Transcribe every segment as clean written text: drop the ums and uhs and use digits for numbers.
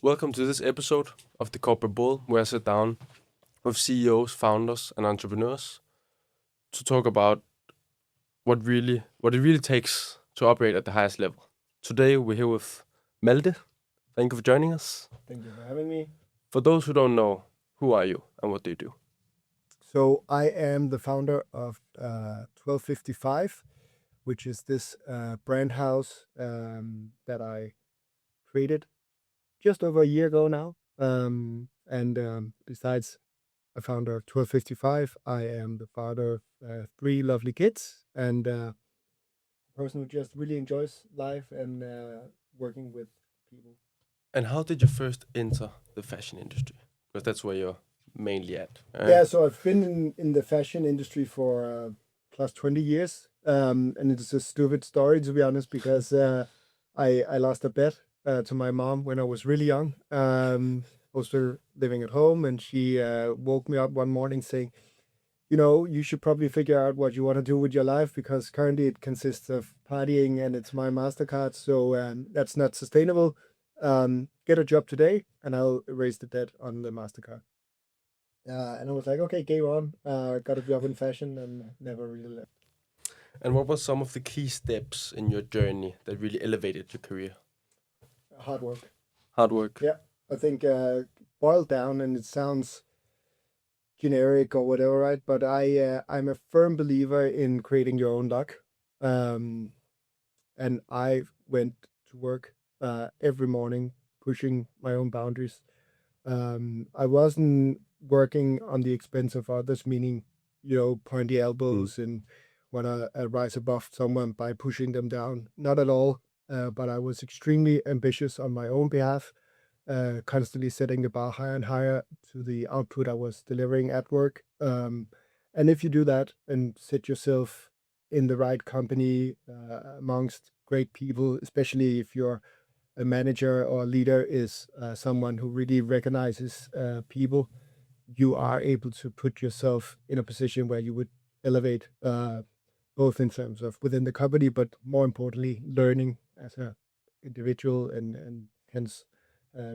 Welcome to this episode of the Corporate Bowl, where I sit down with CEOs, founders, and entrepreneurs to talk about what it really takes to operate at the highest level. Today we're here with Malte. Thank you for joining us. Thank you for having me. For those who don't know, who are you and what do you do? So I am the founder of 1255, which is this brand house that I created just over a year ago now. Besides a founder of 1255, I am the father of three lovely kids and a person who just really enjoys life and working with people. And how did you first enter the fashion industry? Because that's where you're mainly at. Yeah, so I've been in the fashion industry for plus 20 years. And it's a stupid story, to be honest, because I lost a bet to my mom when I was really young. I was still living at home, and she woke me up one morning saying, you should probably figure out what you want to do with your life, because currently it consists of partying and it's my MasterCard. So that's not sustainable. Get a job today and I'll erase the debt on the MasterCard. And I was like, okay, game on. Got a job in fashion and never really left. And what were some of the key steps in your journey that really elevated your career? Hard work. Hard work. Yeah, I think boiled down, and it sounds generic or whatever, right? But I'm a firm believer in creating your own luck. And I went to work every morning, pushing my own boundaries. I wasn't working on the expense of others, meaning, pointy elbows and want to rise above someone by pushing them down. Not at all. But I was extremely ambitious on my own behalf, constantly setting the bar higher and higher to the output I was delivering at work. And if you do that and set yourself in the right company amongst great people, especially if you're a manager or a leader is someone who really recognizes people, you are able to put yourself in a position where you would elevate both in terms of within the company, but more importantly, learning as an individual and hence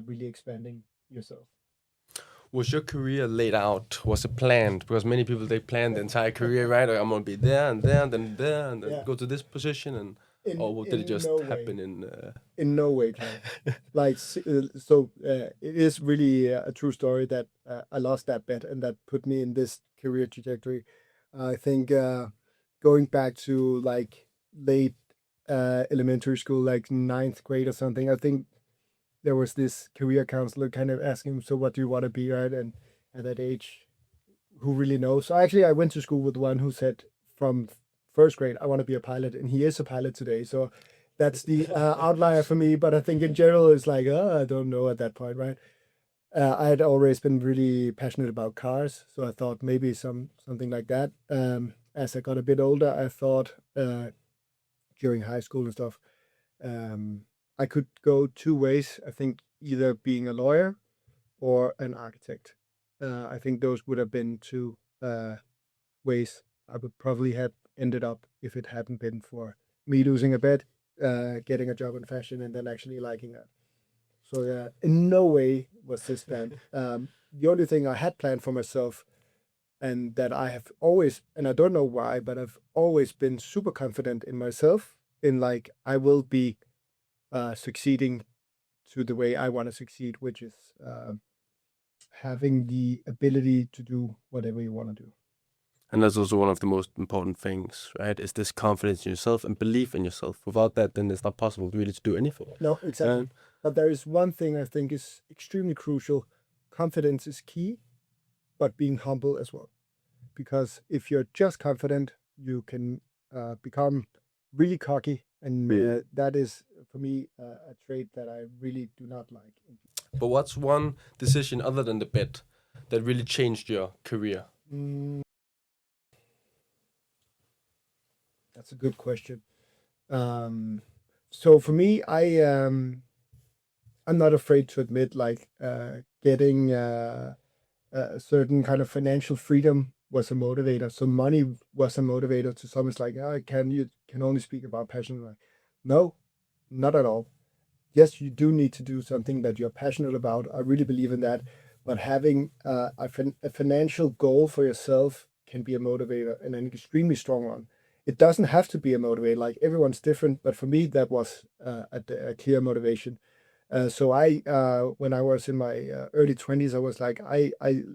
really expanding yourself. Was your career laid out? Was it planned? Because many people, they plan the entire career, right? Like, I'm going to be there and there and then there and then go to this position. And or did it just happen in no way, Cal. It is really a true story that I lost that bet and that put me in this career trajectory. I think going back to like late elementary school, like ninth grade or something, I think there was this career counselor kind of asking, so what do you want to be, right? And at that age, who really knows? So actually, I went to school with one who said from first grade, I want to be a pilot, and he is a pilot today. So that's the outlier for me. But I think in general, it's like, I don't know at that point, right? I had always been really passionate about cars, so I thought maybe something like that. As I got a bit older, I thought during high school and stuff, I could go two ways. I think either being a lawyer or an architect. I think those would have been two ways I would probably have ended up if it hadn't been for me losing a bet, getting a job in fashion, and then actually liking that. So yeah, in no way was this planned. The only thing I had planned for myself, and that I have always, and I don't know why, but I've always been super confident in myself, in like I will be succeeding to the way I want to succeed, which is having the ability to do whatever you want to do. And that's also one of the most important things, right? Is this confidence in yourself and belief in yourself. Without that, then it's not possible really to do anything. No, exactly. But there is one thing I think is extremely crucial. Confidence is key, but being humble as well. Because if you're just confident, you can become really cocky. And that is, for me, a trait that I really do not like. But what's one decision other than the bet that really changed your career? That's a good question. So for me, I'm not afraid to admit, like getting a certain kind of financial freedom was a motivator. So money was a motivator. To some, it's like, you can only speak about passion. Like, no, not at all. yes, you do need to do something that you're passionate about. I really believe in that. But having a financial goal for yourself can be a motivator, and an extremely strong one. It doesn't have to be a motivator. Like, everyone's different, but for me, that was a clear motivation. So when I was in my early 20s, I was like, I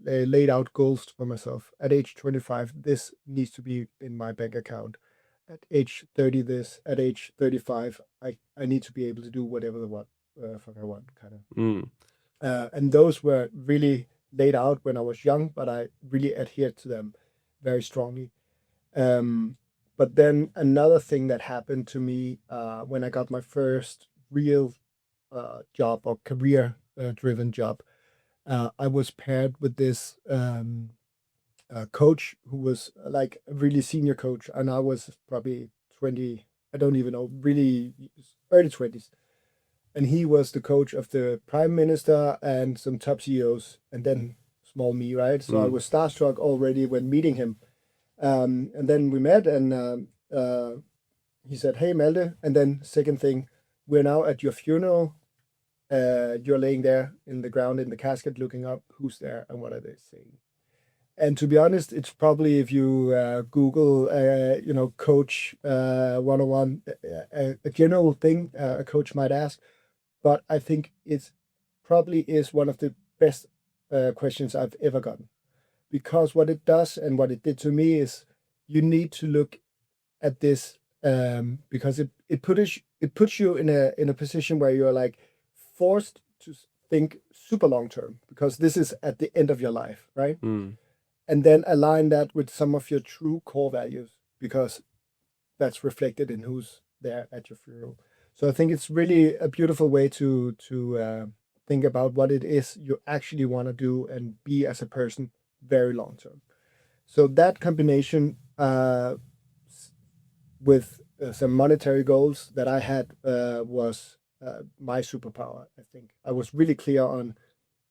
laid out goals for myself. At age 25, this needs to be in my bank account. At age 30, this. At age 35, I need to be able to do whatever the fuck I want, kind of. Mm. And those were really laid out when I was young, but I really adhered to them very strongly. But then another thing that happened to me when I got my first real job or career driven job, I was paired with this coach who was like a really senior coach, and I was probably 20, I don't even know, really early 20s. And he was the coach of the prime minister and some top CEOs, and then small me, right? So I was starstruck already when meeting him. And then we met, and he said, "Hey, Malte." And then, second thing, we're now at your funeral. You're laying there in the ground in the casket looking up. Who's there and what are they saying? And to be honest, it's probably, if you Google, coach 101, a general thing a coach might ask. But I think it's probably is one of the best questions I've ever gotten, because what it does and what it did to me is, you need to look at this, because it puts you in a position where you're like forced to think super long term, because this is at the end of your life, right? And then align that with some of your true core values, because that's reflected in who's there at your funeral. So I think it's really a beautiful way to think about what it is you actually want to do and be as a person very long term. So that combination with some monetary goals that I had was my superpower. I think I was really clear on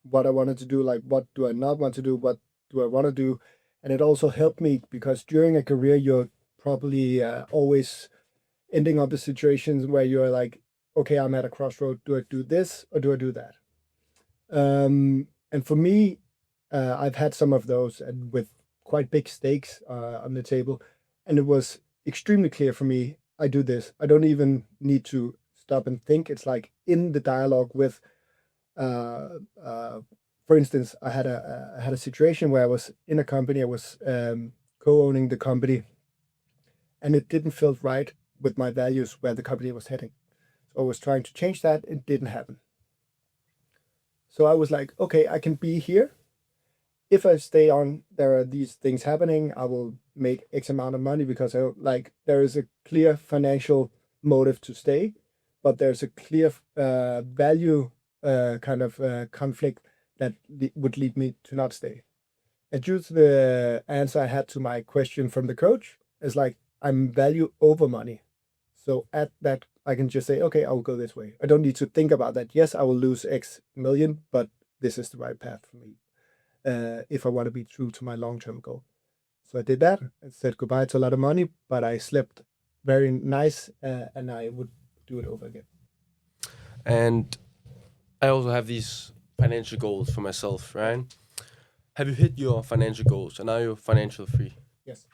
what I wanted to do, like what do I not want to do, what do I want to do. And it also helped me, because during a career, you're probably always ending up in situations where you're like, okay, I'm at a crossroad. Do I do this or do I do that? And for me, I've had some of those, and with quite big stakes on the table. And it was extremely clear for me, I do this. I don't even need to stop and think. It's like in the dialogue with, for instance, I had a situation where I was in a company. I was co-owning the company, and it didn't feel right with my values where the company was heading. So I was trying to change that. It didn't happen. So I was like, okay, I can be here. If I stay on, there are these things happening. I will make X amount of money, because there is a clear financial motive to stay, but there's a clear value kind of conflict that would lead me to not stay. And due to the answer I had to my question from the coach, is like, I'm value over money. So at that, I can just say, okay, I will go this way. I don't need to think about that. Yes, I will lose X million, but this is the right path for me if I want to be true to my long-term goal. So I did that and said goodbye to a lot of money, but I slept very nice, and I would do it over again. And I also have these financial goals for myself, right? Have you hit your financial goals, and are you financial free? Yes.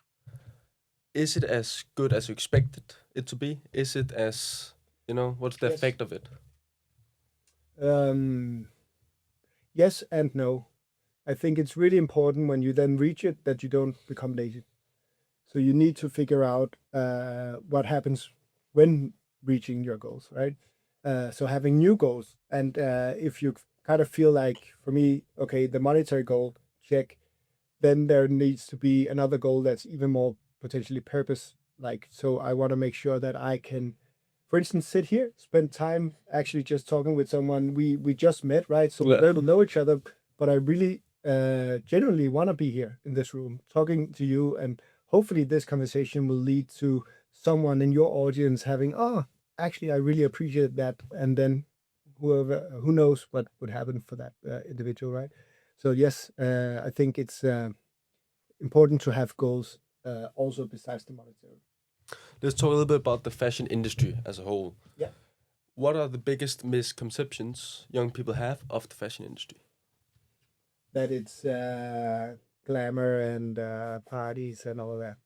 Is it as good as you expected it to be? Is it as, what's the Yes. effect of it? Yes and no. I think it's really important when you then reach it that you don't become lazy. So you need to figure out what happens when reaching your goals, right? So having new goals, and if you kind of feel like, for me, okay, the monetary goal, check, then there needs to be another goal that's even more potentially purpose. Like, so I want to make sure that I can, for instance, sit here, spend time actually just talking with someone we just met, right? So we don't know each other, but I really genuinely want to be here in this room talking to you, and hopefully this conversation will lead to someone in your audience having, oh, actually, I really appreciate that, and then who knows what would happen for that individual, right? So yes, I think it's important to have goals also besides the monetary. Let's talk a little bit about the fashion industry as a whole. Yeah. What are the biggest misconceptions young people have of the fashion industry? That it's glamour and parties and all of that.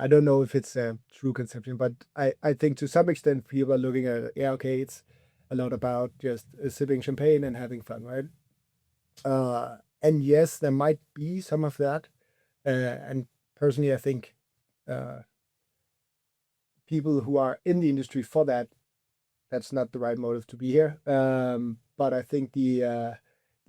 I don't know if it's a true conception, but I think to some extent people are looking at, yeah, okay, it's a lot about just sipping champagne and having fun, right? And yes, there might be some of that. And personally, I think uh, people who are in the industry for that, that's not the right motive to be here. But I think the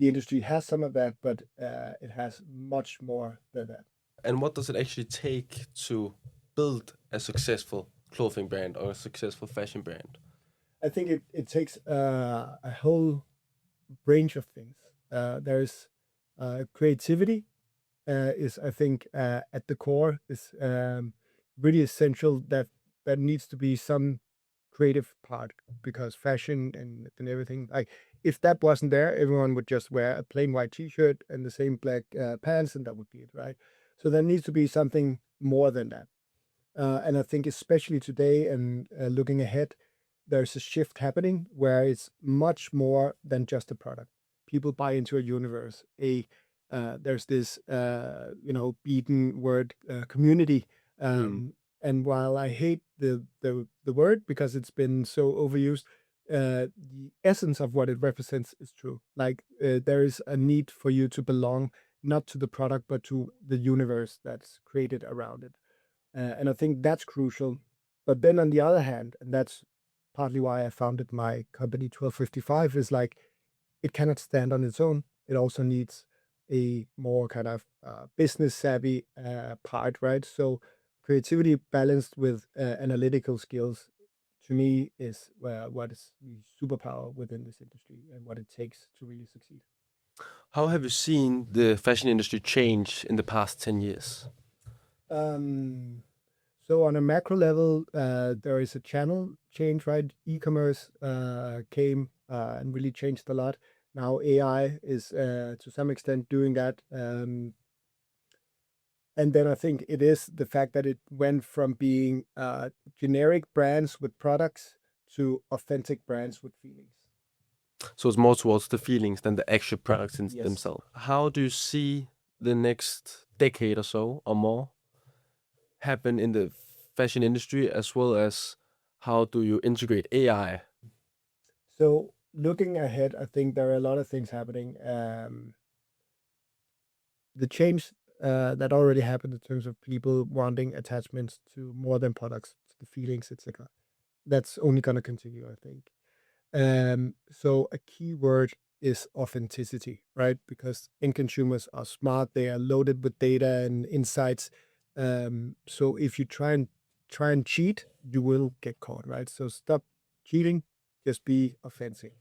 industry has some of that, but it has much more than that. And what does it actually take to build a successful clothing brand or a successful fashion brand? I think it takes a whole range of things. There's creativity is, I think, at the core is really essential. That needs to be some creative part, because fashion and everything, like, if that wasn't there, everyone would just wear a plain white t-shirt and the same black pants, and that would be it, right? So there needs to be something more than that. And I think especially today and looking ahead, there's a shift happening where it's much more than just a product. People buy into a universe. There's this beaten word, community. Mm. And while I hate the word because it's been so overused, the essence of what it represents is true. Like, there is a need for you to belong not to the product but to the universe that's created around it. And I think that's crucial. But then on the other hand, and that's partly why I founded my company 1255, is like, it cannot stand on its own. It also needs a more kind of business savvy part, right? So creativity balanced with analytical skills, to me, is what is the superpower within this industry and what it takes to really succeed. How have you seen the fashion industry change in the past 10 years? Um, So on a macro level, there is a channel change, right? E-commerce came and really changed a lot. Now AI is to some extent doing that. And then I think it is the fact that it went from being generic brands with products to authentic brands with feelings. So it's more towards the feelings than the actual products in Yes. themselves. How do you see the next decade or so or more happen in the fashion industry, as well as how do you integrate AI? So looking ahead, I think there are a lot of things happening. The change that already happened in terms of people wanting attachments to more than products, to the feelings, etc. That's only going to continue, I think. So a key word is authenticity, right? Because end consumers are smart; they are loaded with data and insights. So if you try and cheat, you will get caught, right? So stop cheating, just be authentic.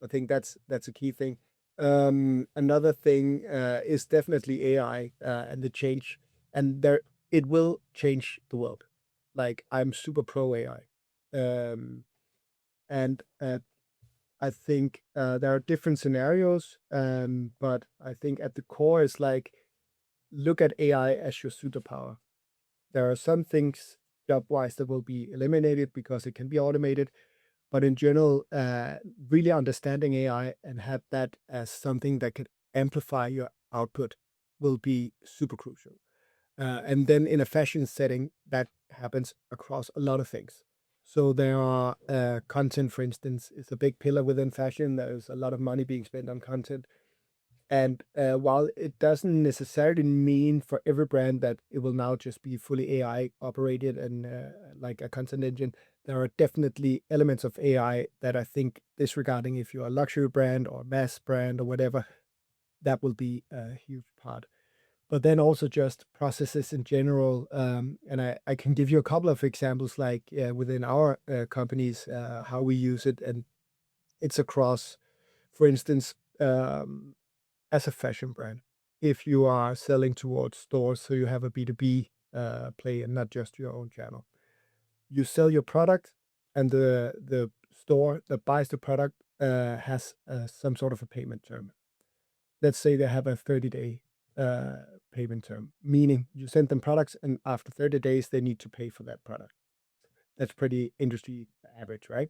I think that's a key thing. Another thing is definitely AI and the change, and there it will change the world. Like, I'm super pro AI, and I think there are different scenarios, but I think at the core is like, look at AI as your superpower. There are some things job-wise that will be eliminated because it can be automated, but in general, really understanding AI and have that as something that could amplify your output will be super crucial. And then in a fashion setting, that happens across a lot of things. So there are content, for instance, is a big pillar within fashion. There's a lot of money being spent on content. And while it doesn't necessarily mean for every brand that it will now just be fully AI operated and like a content engine, there are definitely elements of AI that I think, disregarding if you're a luxury brand or mass brand or whatever, that will be a huge part. But then also just processes in general. And I can give you a couple of examples, like within our companies, how we use it. And it's across, for instance, as a fashion brand, if you are selling towards stores, so you have a B2B play and not just your own channel, you sell your product, and the store that buys the product has some sort of a payment term. Let's say they have a 30-day payment term, meaning you send them products, and after 30 days, they need to pay for that product. That's pretty industry average, right?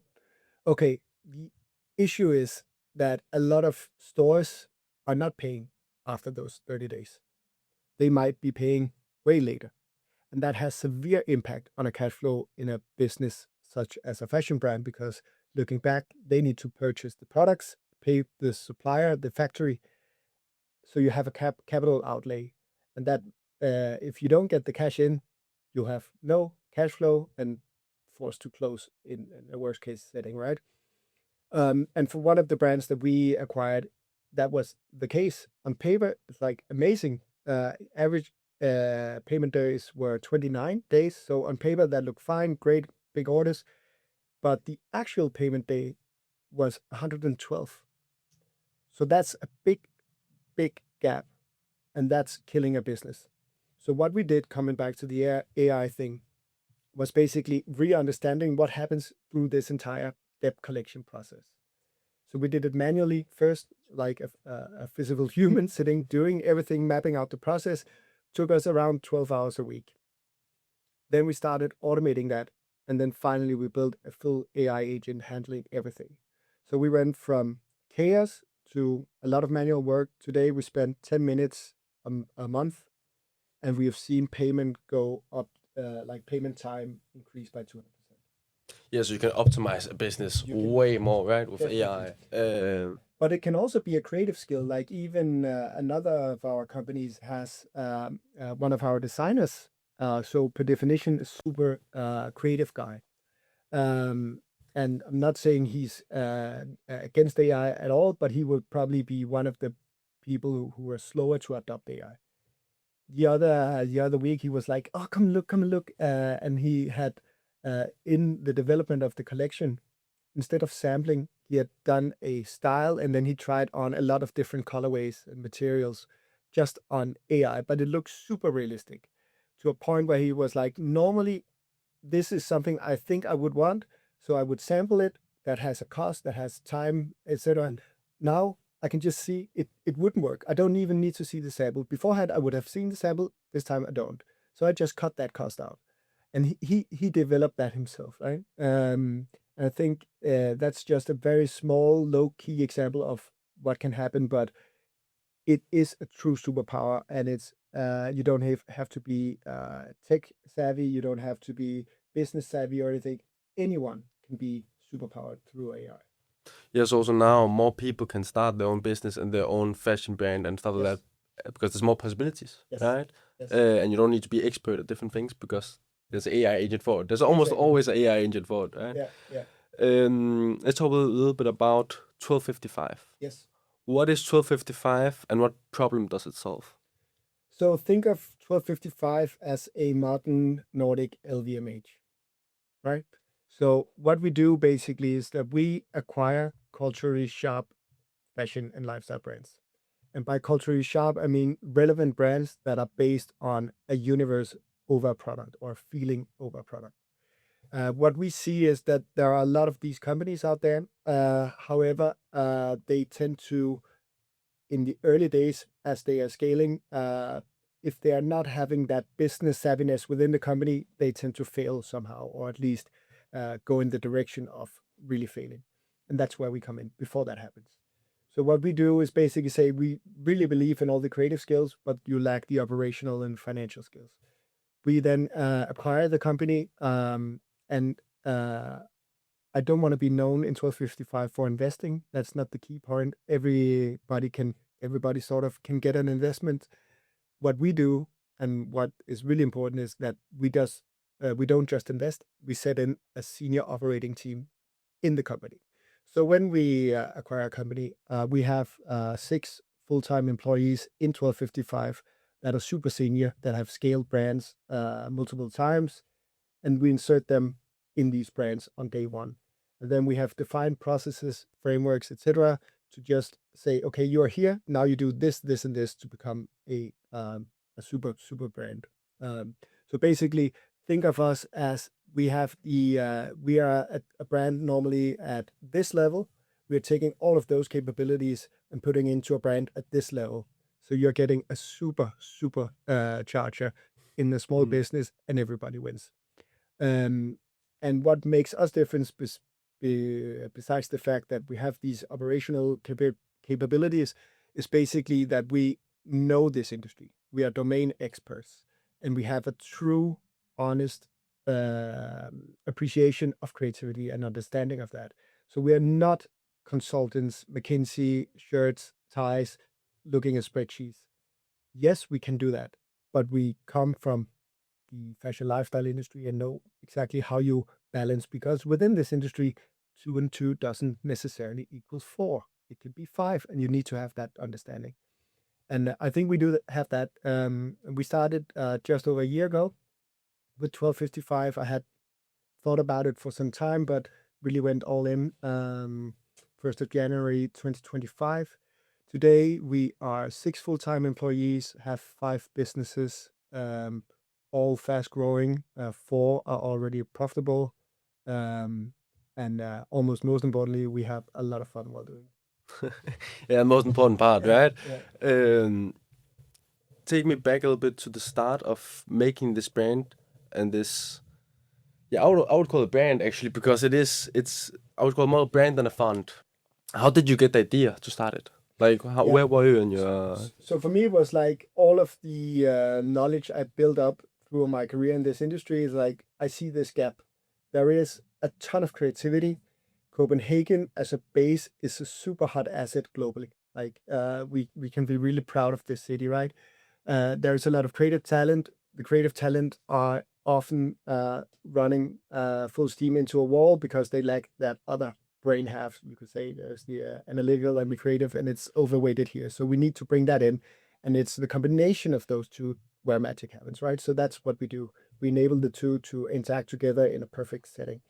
Okay, the issue is that a lot of stores are not paying after those 30 days. They might be paying way later. And that has severe impact on a cash flow in a business such as a fashion brand, because looking back, they need to purchase the products, pay the supplier, the factory. So you have a capital outlay. And that if you don't get the cash in, you have no cash flow and forced to close in a worst case setting, right? And for one of the brands that we acquired, that was the case. On paper, it's like amazing. Average payment days were 29 days. So on paper, that looked fine, great, big orders. But the actual payment day was 112. So that's a big gap. And that's killing a business. So what we did, coming back to the AI thing, was basically re-understanding what happens through this entire debt collection process. So we did it manually first, like a physical human sitting, doing everything, mapping out the process. Took us around 12 hours a week. Then we started automating that. And then finally, we built a full AI agent handling everything. So we went from chaos to a lot of manual work. Today, we spend 10 minutes a month, and we have seen payment go up, like payment time increase by 200%. Yeah, so you can optimize a business way more, right, with AI. But it can also be a creative skill. Like even another of our companies has one of our designers. So per definition, a super creative guy. And I'm not saying he's against AI at all, but he would probably be one of the people who are slower to adopt AI. The other week he was like, "Oh, come and look," and he had in the development of the collection, instead of sampling, he had done a style, and then he tried on a lot of different colorways and materials just on AI, but it looks super realistic, to a point where he was like, normally this is something I think I would want, so I would sample it. That has a cost, that has time, etc. And now I can just see it wouldn't work. I don't even need to see the sample. Beforehand, I would have seen the sample. This time I don't. So I just cut that cost out. And he developed that himself, right? And I think that's just a very small, low key example of what can happen, but it is a true superpower, and it's you don't have to be tech savvy, you don't have to be business savvy or anything. Anyone can be superpowered through AI. Yes, also now more people can start their own business and their own fashion brand and stuff like Yes. that, because there's more possibilities, Yes. right? Yes. And you don't need to be expert at different things because there's an AI agent for it. There's almost Exactly. always an AI agent for it, right? Yeah. Yeah. Let's talk a little bit about 1255. Yes. What is 1255 and what problem does it solve? So think of 1255 as a modern Nordic LVMH, right? So what we do basically is that we acquire culturally sharp fashion and lifestyle brands. And by culturally sharp, I mean relevant brands that are based on a universe over a product or a feeling over a product. What we see is that there are a lot of these companies out there. However, they tend to, in the early days, as they are scaling, if they are not having that business savviness within the company, they tend to fail somehow, or at least go in the direction of really failing. And that's where we come in before that happens. So what we do is basically say we really believe in all the creative skills, but you lack the operational and financial skills. We then acquire the company, and I don't want to be known in 1255 for investing. That's not the key point. Everybody sort of can get an investment. What we do, and what is really important, is that we don't just invest. We set in a senior operating team in the company. So when we acquire a company, we have 6 full-time employees in 1255 that are super senior, that have scaled brands multiple times, and we insert them in these brands on day one. And then we have defined processes, frameworks, etc., to just say, okay, you are here now. You do this, this, and this to become a super brand. So basically, think of us as we are a brand normally at this level. We're taking all of those capabilities and putting into a brand at this level. So you're getting a super charger in the small business, and everybody wins. And what makes us different besides the fact that we have these operational capabilities, is basically that we know this industry. We are domain experts, and we have a true, honest appreciation of creativity and understanding of that. So we are not consultants, McKinsey, shirts, ties, looking at spreadsheets. Yes, we can do that, but we come from the fashion lifestyle industry and know exactly how you balance, because within this industry, 2 and 2 doesn't necessarily equal 4. It could be 5, and you need to have that understanding. And I think we do have that. We started just over a year ago with 1255. I had thought about it for some time, but really went all in 1st of January 2025. Today, we are 6 full-time employees, have 5 businesses, all fast-growing. 4 are already profitable. And almost most importantly, we have a lot of fun while doing it. Yeah, most important part, right? Yeah. Take me back a little bit to the start of making this brand and this. Yeah, I would call it brand actually, because I would call it more a brand than a font. How did you get the idea to start it? Like, where were you in your? So for me, it was like all of the knowledge I built up through my career in this industry is like, I see this gap. There is a ton of creativity. Copenhagen as a base is a super hot asset globally. Like we can be really proud of this city, right? There's a lot of creative talent. The creative talent are often running full steam into a wall because they lack that other brain half. You could say there's the analytical and the creative, and it's overweighted here. So we need to bring that in, and it's the combination of those two where magic happens, right? So that's what we do. We enable the two to interact together in a perfect setting.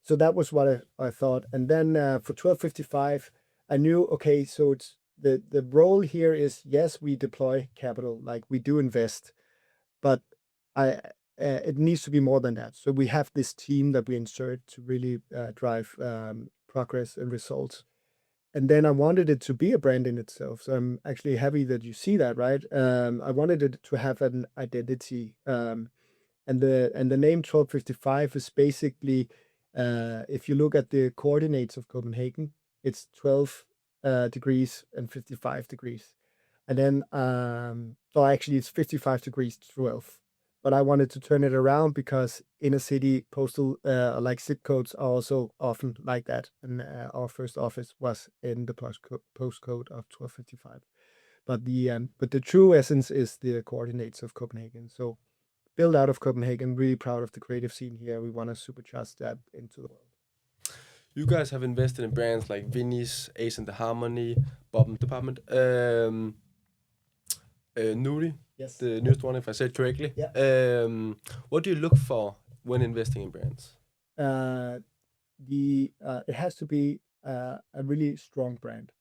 So that was what I thought. And then for 1255, I knew, okay, so it's the role here is, yes, we deploy capital, like we do invest, but it needs to be more than that. So we have this team that we insert to really drive progress and results. And then I wanted it to be a brand in itself. So I'm actually happy that you see that, right? I wanted it to have an identity. And the name 1255 is basically, if you look at the coordinates of Copenhagen, it's 12 degrees and 55 degrees. And then, actually, it's 55 degrees 12. But I wanted to turn it around because inner city postal, like zip codes, are also often like that. And our first office was in the postcode of 1255. But the true essence is the coordinates of Copenhagen. So built out of Copenhagen, really proud of the creative scene here. We want to supercharge that into the world. You guys have invested in brands like Vinny's, Ace and the Harmony, Bob Department, Nori, Yes. the newest one, if I said correctly. Yeah. What do you look for when investing in brands? It has to be a really strong brand,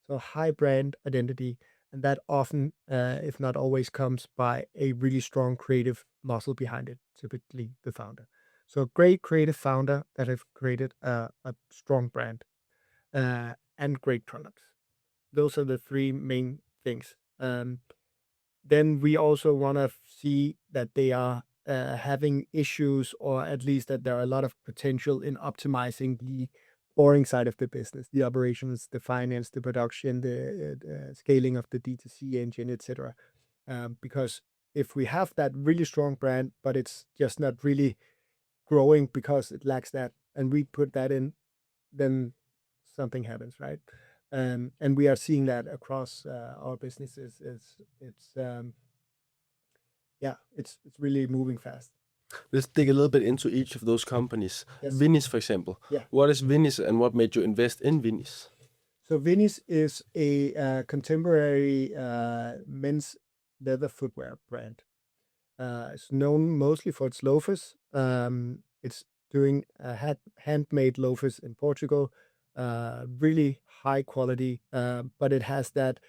so high brand identity, and that often, if not always, comes by a really strong creative muscle behind it. Typically, the founder. So a great creative founder that have created a strong brand and great products. Those are the 3 main things. Then we also want to see that they are having issues, or at least that there are a lot of potential in optimizing the boring side of the business, the operations, the finance, the production, the scaling of the D2C engine, etc. Because if we have that really strong brand, but it's just not really growing because it lacks that, and we put that in, then something happens, right? And we are seeing that across our businesses. It's really moving fast. Let's dig a little bit into each of those companies. Yes. Vinny's, for example. Yeah. What is Vinny's and what made you invest in Vinny's? So Vinny's is a contemporary men's leather footwear brand. It's known mostly for its loafers. It's doing handmade loafers in Portugal, really high quality, but it has that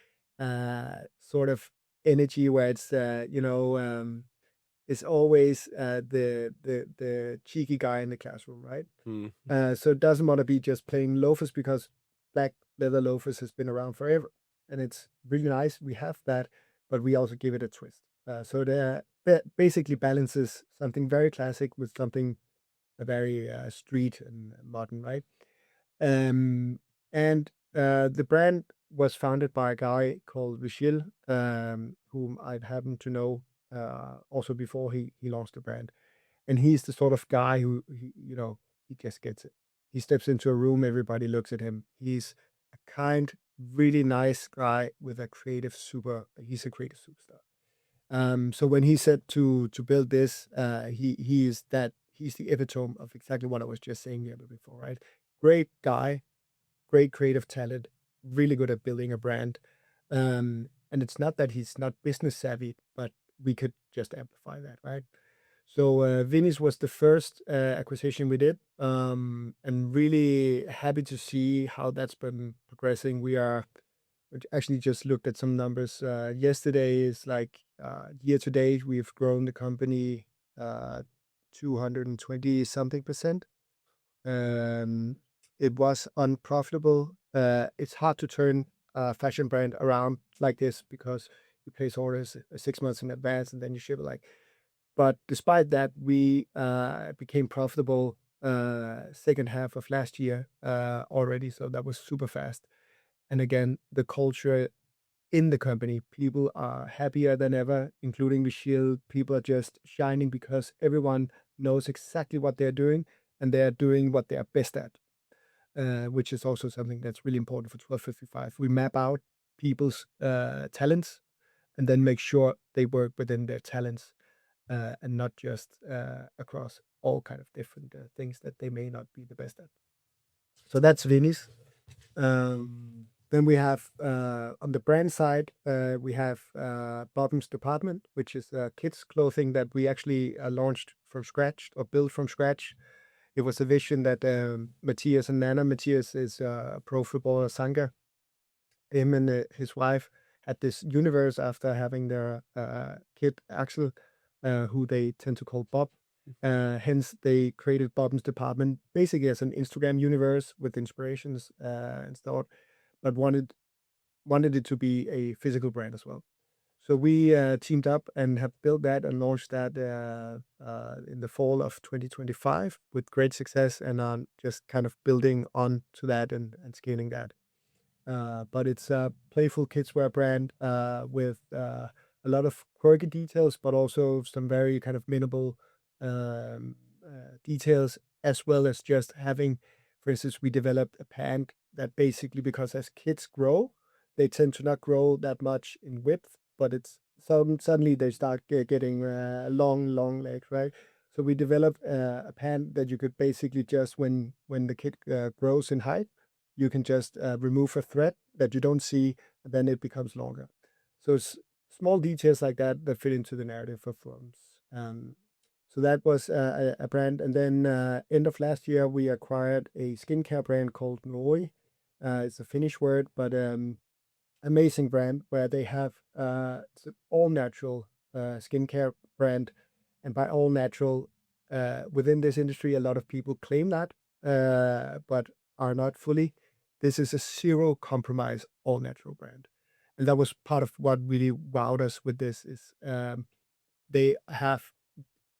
sort of energy where it's it's always the cheeky guy in the classroom, right? So it doesn't want to be just plain loafers, because black leather loafers has been around forever, and it's really nice. We have that, but we also give it a twist. So that basically balances something very classic with something very street and modern, right? And the brand was founded by a guy called Vigil, whom I'd happened to know also before he launched the brand. And he's the sort of guy who, he just gets it. He steps into a room, everybody looks at him. He's a kind, really nice guy with a he's a creative superstar. So when he said to build this, he's the epitome of exactly what I was just saying here before, right? Great guy, great creative talent, really good at building a brand. And it's not that he's not business savvy, but we could just amplify that, right? So Vinny's was the first acquisition we did, and really happy to see how that's been progressing. We actually just looked at some numbers. Yesterday is like year to date, we've grown the company 220 something percent. It was unprofitable. It's hard to turn a fashion brand around like this because you place orders 6 months in advance and then you ship it like. But despite that, we became profitable second half of last year already. So that was super fast. And again, the culture in the company, people are happier than ever, including the shield. People are just shining because everyone knows exactly what they're doing and they're doing what they are best at, which is also something that's really important for 1255. We map out people's talents and then make sure they work within their talents and not just across all kind of different things that they may not be the best at. So that's Vinny's. Then we have on the brand side, we have Bottoms Department, which is kids clothing that we actually launched from scratch or built from scratch. It was a vision that Matthias and Nana. Matthias is a pro footballer, Sanga. Him and his wife had this universe after having their kid Axel, who they tend to call Bob. Hence, they created Bottoms Department basically as an Instagram universe with inspirations and stuff, but wanted it to be a physical brand as well. So we teamed up and have built that and launched that in the fall of 2025 with great success, and just kind of building on to that and scaling that. But it's a playful kidswear brand with a lot of quirky details, but also some very kind of minimal details, as well as just having, for instance, we developed a pant that basically, because as kids grow, they tend to not grow that much in width, but it's suddenly they start getting long legs, right? So we developed a pant that you could basically just when the kid grows in height, you can just remove a thread that you don't see, and then it becomes longer. So it's small details like that that fit into the narrative of films. So that was a brand. And then end of last year, we acquired a skincare brand called Nori. It's a Finnish word, but amazing brand where they have it's an all natural skincare brand. And by all natural, within this industry, a lot of people claim that, but are not fully. This is a zero compromise, all natural brand. And that was part of what really wowed us with this is they have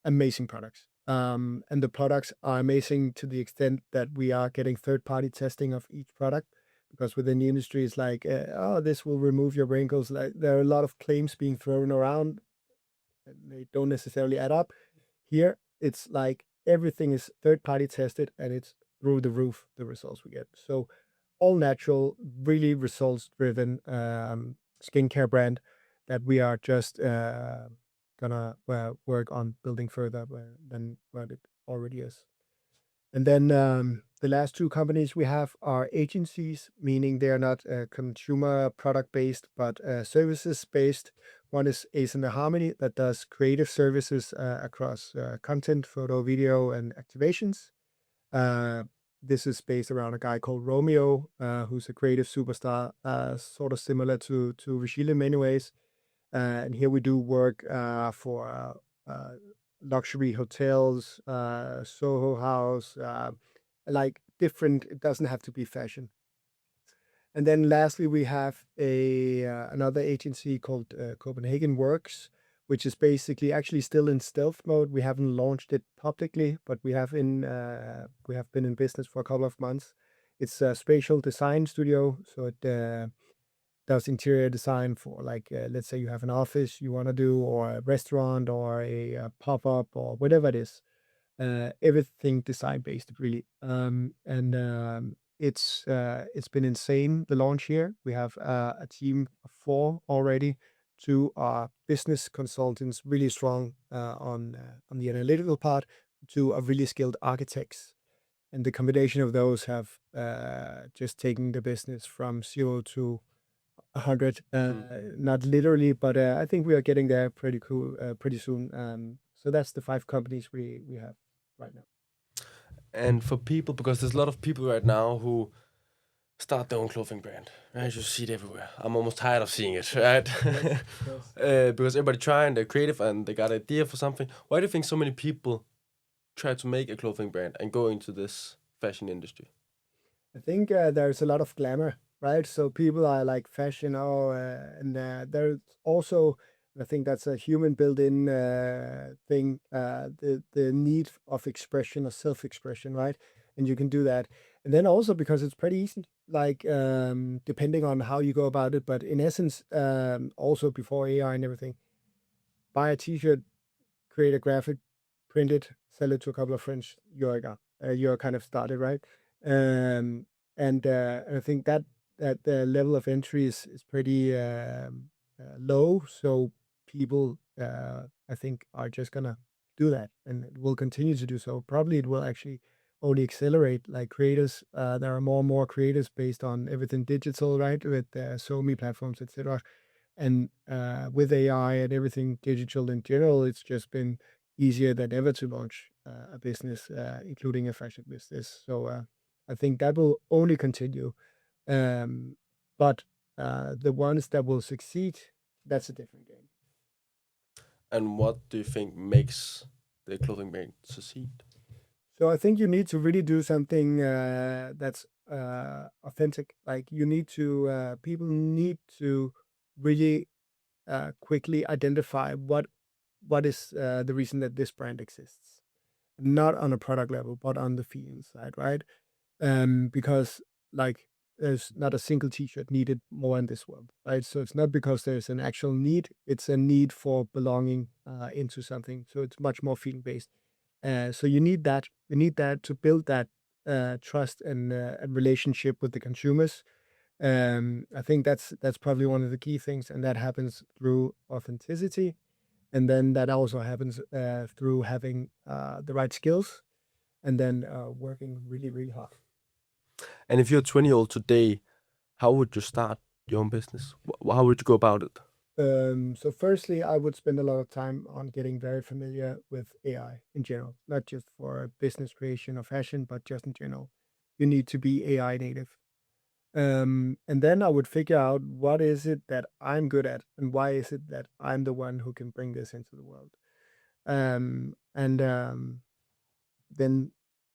amazing products. And the products are amazing to the extent that we are getting third-party testing of each product, because within the industry, it's like, oh, this will remove your wrinkles. Like, there are a lot of claims being thrown around, and they don't necessarily add up. Here, it's like everything is third-party tested, and it's through the roof, the results we get. So all natural, really results-driven skincare brand that we are just gonna work on building further than what it already is. And then the last two companies we have are agencies, meaning they are not consumer product-based, but services-based. One is Ace and the Harmony that does creative services across content, photo, video, and activations. This is based around a guy called Romeo, who's a creative superstar, sort of similar to Vigil in many ways. And here we do work for luxury hotels, Soho House, like different. It doesn't have to be fashion. And then lastly, we have another agency called Copenhagen Works, which is basically actually still in stealth mode. We haven't launched it publicly, but we have been in business for a couple of months. It's a spatial design studio, so it does interior design for like let's say you have an office you want to do, or a restaurant, or a pop-up, or whatever it is. Everything design based, really. And it's been insane, the launch here. We have a team of 4 already. 2 are business consultants, really strong on the analytical part. 2 are really skilled architects, and the combination of those have just taken the business from 0 to 100. Not literally, but I think we are getting there pretty cool, pretty soon. So that's the 5 companies we have right now. And for people, because there's a lot of people right now who start their own clothing brand, right? You see it everywhere. I'm almost tired of seeing it, right? Yes. Because everybody trying, they're creative, and they got an idea for something. Why do you think so many people try to make a clothing brand and go into this fashion industry? I think there's a lot of glamour, right? So people are like fashion, and there's also, I think that's a human built-in thing, the need of expression or self-expression, right? And you can do that. And then also because it's pretty easy, like depending on how you go about it. But in essence, also before AI and everything, buy a t-shirt, create a graphic, print it, sell it to a couple of friends, you're kind of started, right? And I think that the level of entry is pretty low, so people I think are just gonna do that, and will continue to do so. Probably it will actually only accelerate, like creators. There are more and more creators based on everything digital, right? With so many platforms, etc. And with AI and everything digital in general, it's just been easier than ever to launch a business, including a fashion business. So I think that will only continue. But the ones that will succeed, that's a different game. And what do you think makes the clothing brand succeed? So I think you need to really do something that's authentic. Like you need to, people need to really quickly identify what is the reason that this brand exists, not on a product level, but on the feeling side, right? Because like there's not a single t-shirt needed more in this world, right? So it's not because there's an actual need; it's a need for belonging into something. So it's much more feeling based. So you need that. You need that to build that trust and relationship with the consumers. I think that's probably one of the key things, and that happens through authenticity, and then that also happens through having the right skills, and then working really, really hard. And if you're a 20-year-old today, how would you start your own business? How would you go about it? So firstly, I would spend a lot of time on getting very familiar with AI in general, not just for business creation or fashion, but just in general. You need to be AI native. And then I would figure out what is it that I'm good at, and why is it that I'm the one who can bring this into the world. And then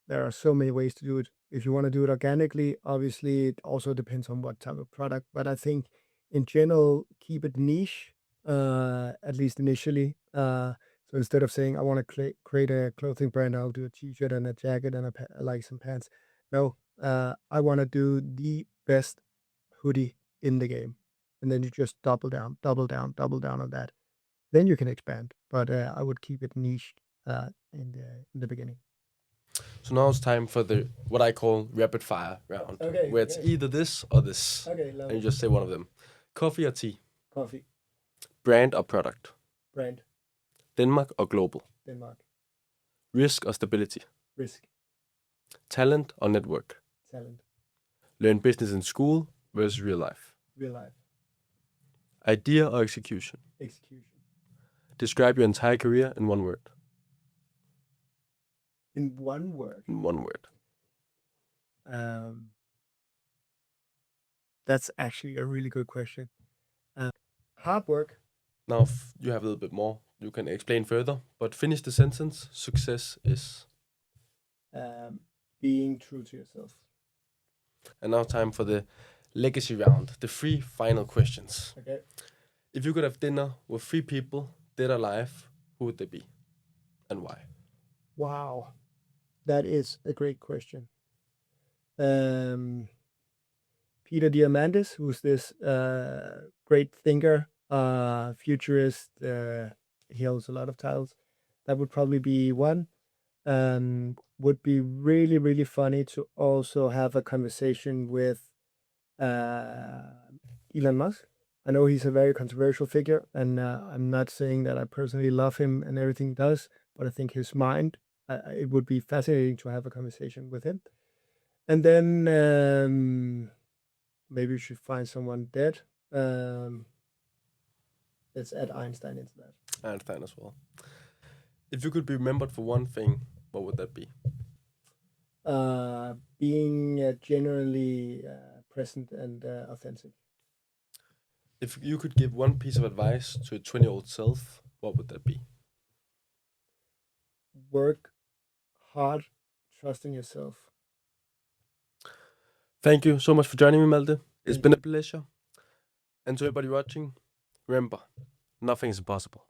there are so many ways to do it. If you want to do it organically, obviously it also depends on what type of product. But I think in general, keep it niche, at least initially. So instead of saying I want to create a clothing brand, I'll do a t-shirt and a jacket and like some pants. No, I want to do the best hoodie in the game, and then you just double down, double down, double down on that. Then you can expand. But I would keep it niche in the beginning. So now it's time for the what I call rapid fire round, Okay, where it's okay. either this or this, Okay, love and you it. just say one of them. Coffee or tea? Coffee, Brand or product? brand, Denmark or global? Denmark, Risk or stability? risk, Talent or network? talent, Learn business in school versus real life? real life, Idea or execution? execution. Describe your entire career in one word. In one word, In one word. um, that's actually a really good question. Hard work, Now, if you have a little bit more, you can explain further, but finish the sentence. Success is. um, being true to yourself. And now, time for the legacy round, the 3 final questions. Okay. If you could have dinner with 3 people, dead or alive, who would they be? And why? Wow, that is a great question. Peter Diamandis, who's this great thinker, futurist. He holds a lot of titles. That would probably be one. Would be really, really funny to also have a conversation with Elon Musk. I know he's a very controversial figure, and I'm not saying that I personally love him and everything he does, but I think his mind, it would be fascinating to have a conversation with him. And then maybe we should find someone dead. Let's add Einstein into that. Einstein as well. If you could be remembered for one thing, what would that be? Being genuinely present and authentic. If you could give one piece of advice to a 20-year-old self, what would that be? Work hard, trust in yourself. Thank you so much for joining me, Malte. It's been a pleasure. And to everybody watching, remember, nothing is impossible.